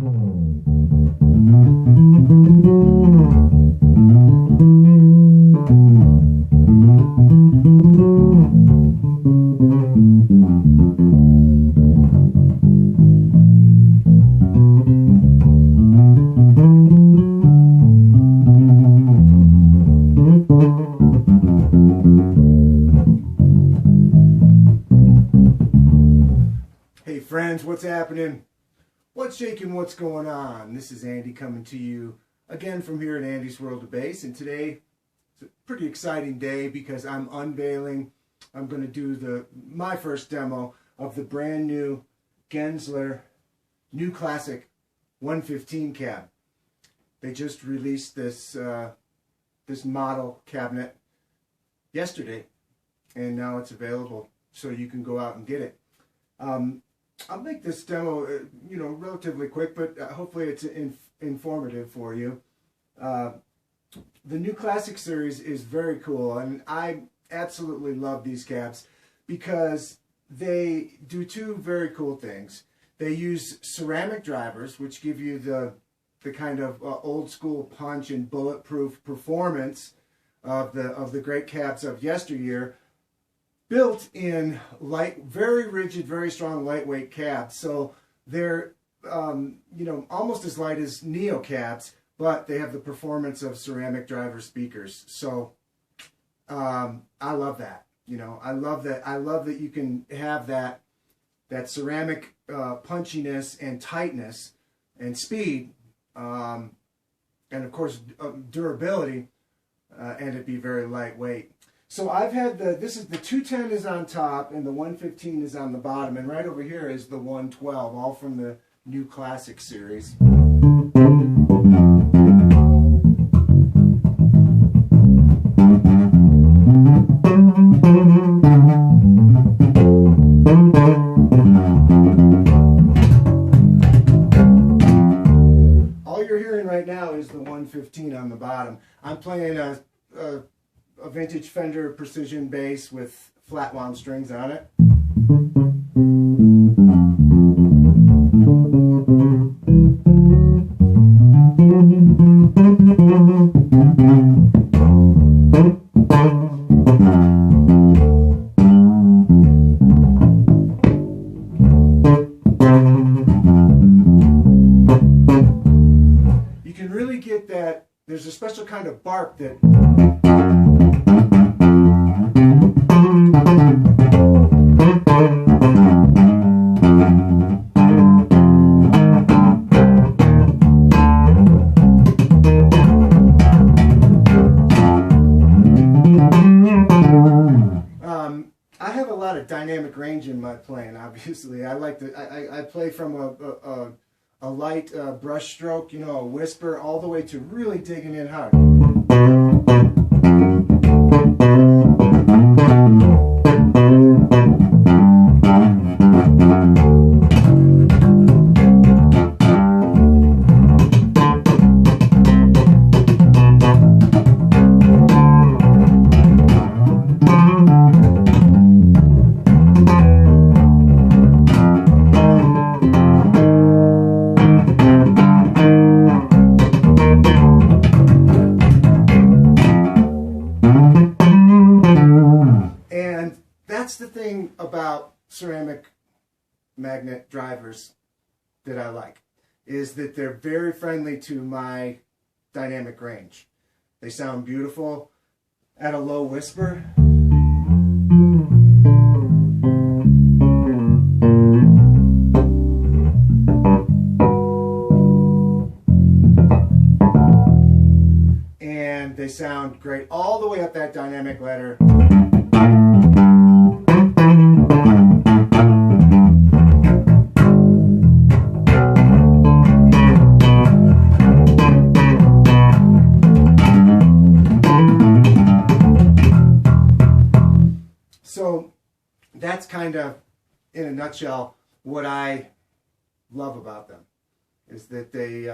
Hey friends, what's happening? What's shaking? What's going on? This is Andy coming to you again from here at Andy's World of Bass, and today it's a pretty exciting day because I'm going to do my first demo of the brand new Genzler NuClassic 115 cab. They just released this model cabinet yesterday, and now it's available, so you can go out and get it. I'll make this demo, relatively quick, but hopefully it's informative for you. The NuClassic series is very cool, and I absolutely love these cabs because they do two very cool things. They use ceramic drivers, which give you the kind of old school punch and bulletproof performance of the great cabs of yesteryear, built in very rigid, very strong, lightweight cabs. So they're, almost as light as Neo cabs, but they have the performance of ceramic driver speakers. So I love that. I love that. I love that you can have that ceramic punchiness and tightness and speed, and of course durability, and it be very lightweight. So I've had the 210 is on top and the 115 is on the bottom, and right over here is the 112, all from the NuClassic series. All you're hearing right now is the 115 on the bottom. I'm playing a vintage Fender precision bass with flat wound strings on it. You can really get that. There's a special kind of bark that I have a lot of dynamic range in my playing. Obviously, I play from a light brush stroke, a whisper, all the way to really digging in hard. That's the thing about ceramic magnet drivers that I like, is that they're very friendly to my dynamic range. They sound beautiful at a low whisper. And they sound great all the way up that dynamic ladder. So that's kind of, in a nutshell, what I love about them, is that they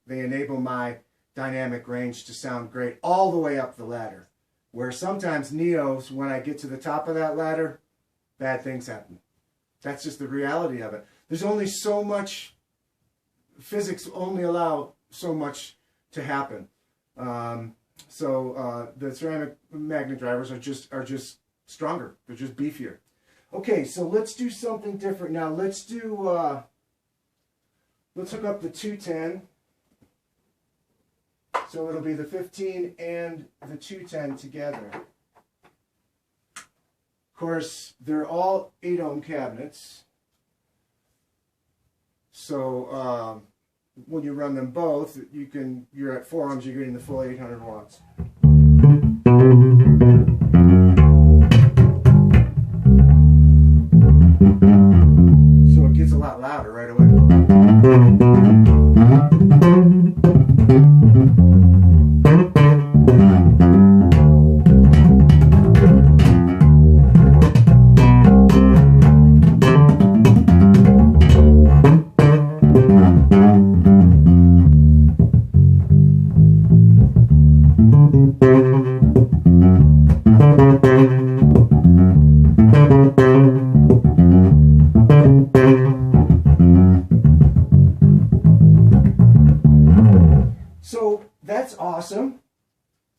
enable my dynamic range to sound great all the way up the ladder, where sometimes Neos, when I get to the top of that ladder, bad things happen. That's just the reality of it. There's only so much physics only allow so much to happen. So the ceramic magnet drivers are just stronger. They're just beefier. Okay, so let's do something different now. Let's do let's hook up the 210. So it'll be the 15 and the 210 together. Of course, they're all 8 ohm cabinets. So when you run them both, you're at 4 ohms, you're getting the full 800 watts. So it gets a lot louder right away. So that's awesome,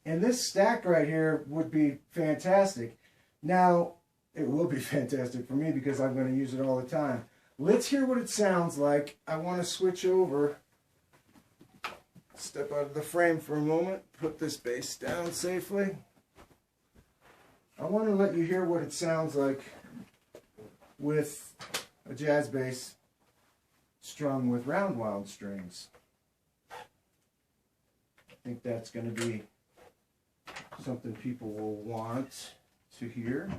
and this stack right here would be fantastic. Now, it will be fantastic for me because I'm going to use it all the time. Let's hear what it sounds like. I want to switch over, step out of the frame for a moment, put this bass down safely. I want to let you hear what it sounds like with a jazz bass strung with round wound strings. I think that's going to be something people will want to hear.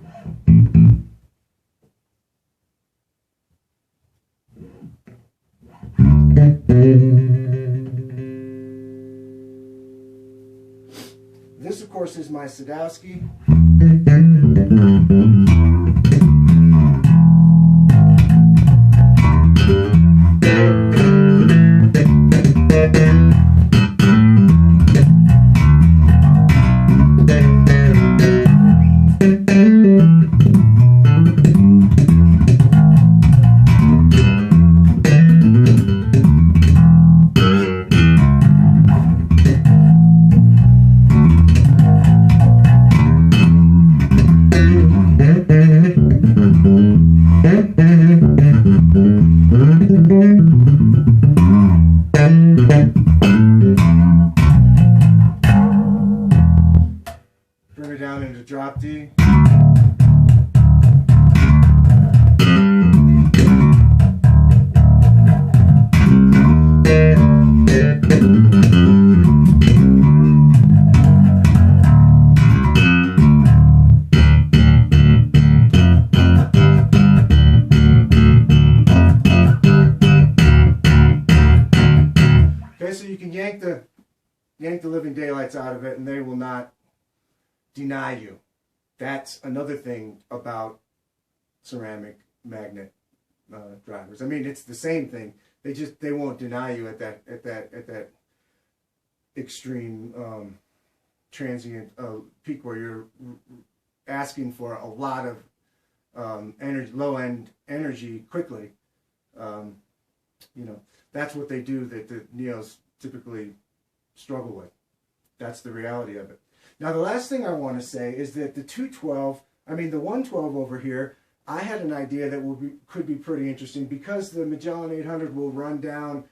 This, of course, is my Sadowsky. Bring it down into drop D. Okay, so you can yank the living daylights out of it and they will not deny you. That's another thing about ceramic magnet drivers. I mean, it's the same thing. They won't deny you at that extreme transient peak where you're asking for a lot of energy, low end energy quickly. You know, that's what they do that the Neos typically struggle with. That's the reality of it. Now, the last thing I want to say is that the 112 over here, I had an idea that could be pretty interesting because the Magellan 800 will run down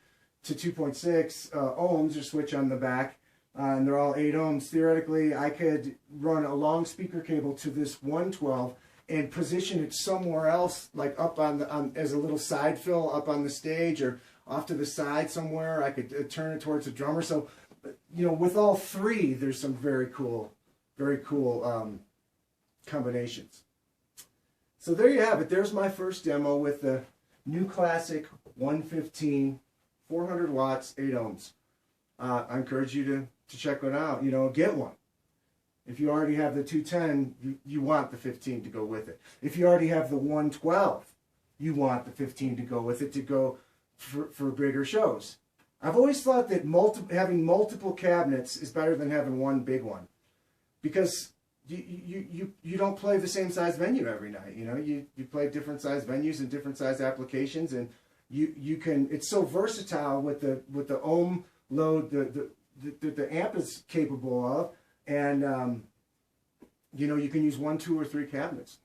to 2.6 ohms or switch on the back, and they're all 8 ohms. Theoretically, I could run a long speaker cable to this 112 and position it somewhere else, like up as a little side fill up on the stage or off to the side somewhere. I could turn it towards the drummer. So, you know, with all three, there's some very cool combinations. So there you have it. There's my first demo with the NuClassic 115, 400 watts, 8 ohms. I encourage you to check it out. You know, get one. If you already have the 210, you want the 15 to go with it. If you already have the 112, you want the 15 to go with it to go for bigger shows. I've always thought that having multiple cabinets is better than having one big one, because you don't play the same size venue every night. You know, you play different size venues and different size applications, and you can, it's so versatile with the ohm load the amp is capable of, and you know, you can use 1, 2, or 3 cabinets.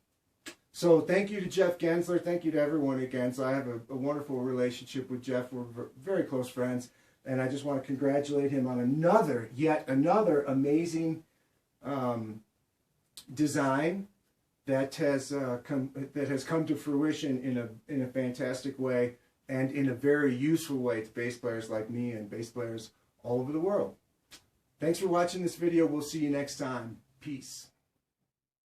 So thank you to Jeff Genzler. Thank you to everyone at Genzler. I have a wonderful relationship with Jeff. We're very close friends, and I just want to congratulate him on yet another amazing design that has come to fruition in a fantastic way, and in a very useful way to bass players like me and bass players all over the world. Thanks for watching this video. We'll see you next time. Peace.